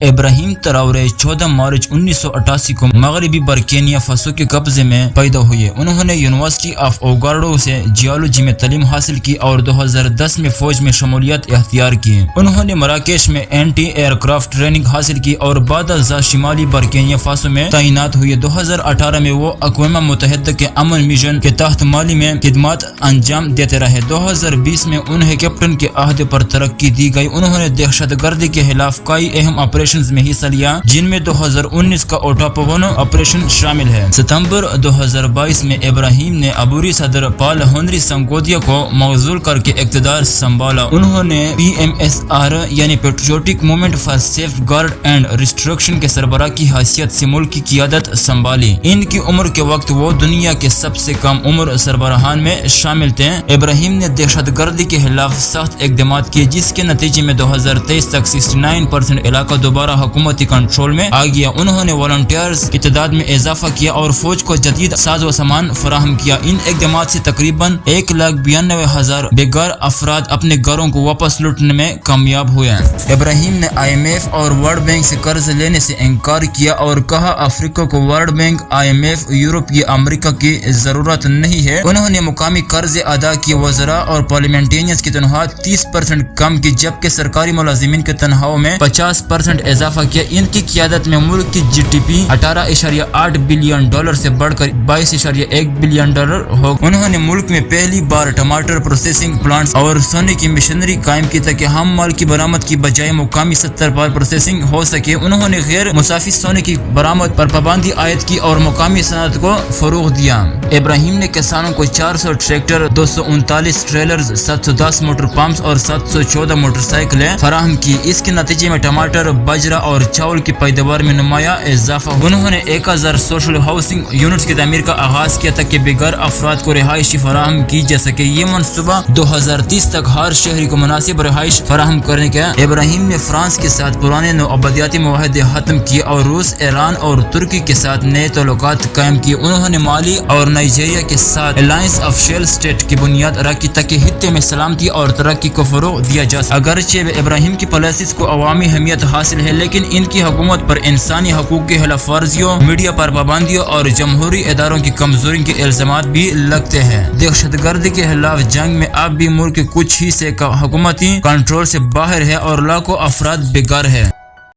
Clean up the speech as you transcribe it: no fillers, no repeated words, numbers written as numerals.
ابراہیم تراورے 14 مارچ 1988 کو مغربی برکینیا فاسو کے قبضے میں پیدا ہوئے۔ انہوں نے یونیورسٹی آف اوگاڈو سے جیولوجی میں تعلیم حاصل کی اور 2010 میں فوج میں شمولیت اختیار کی۔ انہوں نے مراکش میں اینٹی ایئر کرافٹ ٹریننگ حاصل کی اور بعد ازاں شمالی برکینیا فاسو میں تعینات ہوئے۔ 2018 میں وہ اقوام متحدہ کے امن مشن کے تحت مالی میں خدمات انجام دیتے رہے۔ 2020 میں انہیں کیپٹن کے عہدے پر ترقی دی گئی۔ انہوں نے دہشت گردی کے خلاف کئی اہم آپریشن میں حصہ لیا، جن میں 2019 کا اوٹاپاونو آپریشن شامل ہے۔ ستمبر 2022 میں ابراہیم نے عبوری صدر پال ہنری سنکودیا کو معزول کر کے اقتدار سنبھالا۔ انہوں نے PMSR یعنی patriotic movement for safeguard and restriction کے سربراہ کی حیثیت سے ملک کی قیادت سنبھالی۔ ان کی عمر کے وقت وہ دنیا کے سب سے کم عمر سربراہان میں شامل تھے۔ ابراہیم نے دہشت گردی کے خلاف سخت اقدامات کیے، جس کے نتیجے میں 2023 تک 69% علاقہ دوبارہ حکومتی کنٹرول میں آ گیا۔ انہوں نے والنٹیئرز کی تعداد میں اضافہ کیا اور فوج کو جدید ساز و سامان فراہم کیا۔ ان اقدامات سے تقریباً 1,92,000 بے گھر افراد اپنے گھروں کو واپس لوٹنے میں کامیاب ہوئے۔ ابراہیم نے IMF اور ورلڈ بینک سے قرض لینے سے انکار کیا اور کہا افریقہ کو ورلڈ بینک، IMF، یورپ یا امریکہ کی ضرورت نہیں ہے۔ انہوں نے مقامی قرض ادا کیے، وزراء اور پارلیمنٹیرینز کی تنخواہ 30% کم کی، جبکہ سرکاری ملازمین کی تنخواہوں میں 50% اضافہ کیا۔ ان کی قیادت میں ملک کی GDP $18.8 بلین سے بڑھ کر $22.1 بلین ہو۔ انہوں نے ملک میں پہلی بار ٹماٹر پروسیسنگ پلانٹس اور سونے کی مشینری قائم کی تاکہ ہم مال کی برآمد کی بجائے مقامی سطح پر پروسیسنگ ہو سکے۔ انہوں نے غیر مصافی سونے کی برآمد پر پابندی عائد کی اور مقامی صنعت کو فروغ دیا۔ ابراہیم نے کسانوں کو 400 ٹریکٹر، 239 ٹریلرز، 710 موٹر پمپس اور 714 موٹر سائیکلیں فراہم کی۔ اس کے نتیجے میں ٹماٹر، باجرہ اور چاول کی پیداوار میں نمایاں اضافہ ہوا۔ انہوں نے 1000 سوشل ہاؤسنگ یونٹس کی تعمیر کا آغاز کیا تاکہ بے گھر افراد کو رہائش فراہم کی جا سکے۔ یہ منصوبہ 2030 تک ہر شہری کو مناسب رہائش فراہم کرنے کا۔ ابراہیم نے فرانس کے ساتھ پرانے نوآبادیاتی معاہدے ختم کیے اور روس، ایران اور ترکی کے ساتھ نئے تعلقات قائم کیے۔ انہوں نے مالی اور نائجیریا کے ساتھ الائنس آف شیل اسٹیٹ کی بنیاد رکھی تاکہ خطے میں سلامتی اور ترقی کو فروغ دیا جا سکے۔ اگرچہ ابراہیم کی پالیسیز کو عوامی اہمیت حاصل ہے، لیکن ان کی حکومت پر انسانی حقوق کی خلاف ورزیوں، میڈیا پر پابندیوں اور جمہوری اداروں کی کمزوری کے الزامات بھی لگتے ہیں۔ دہشت گردی کے خلاف جنگ میں اب بھی ملک کے کچھ حصے کا حکومتی کنٹرول سے باہر ہے اور لاکھوں افراد بے گھر ہیں۔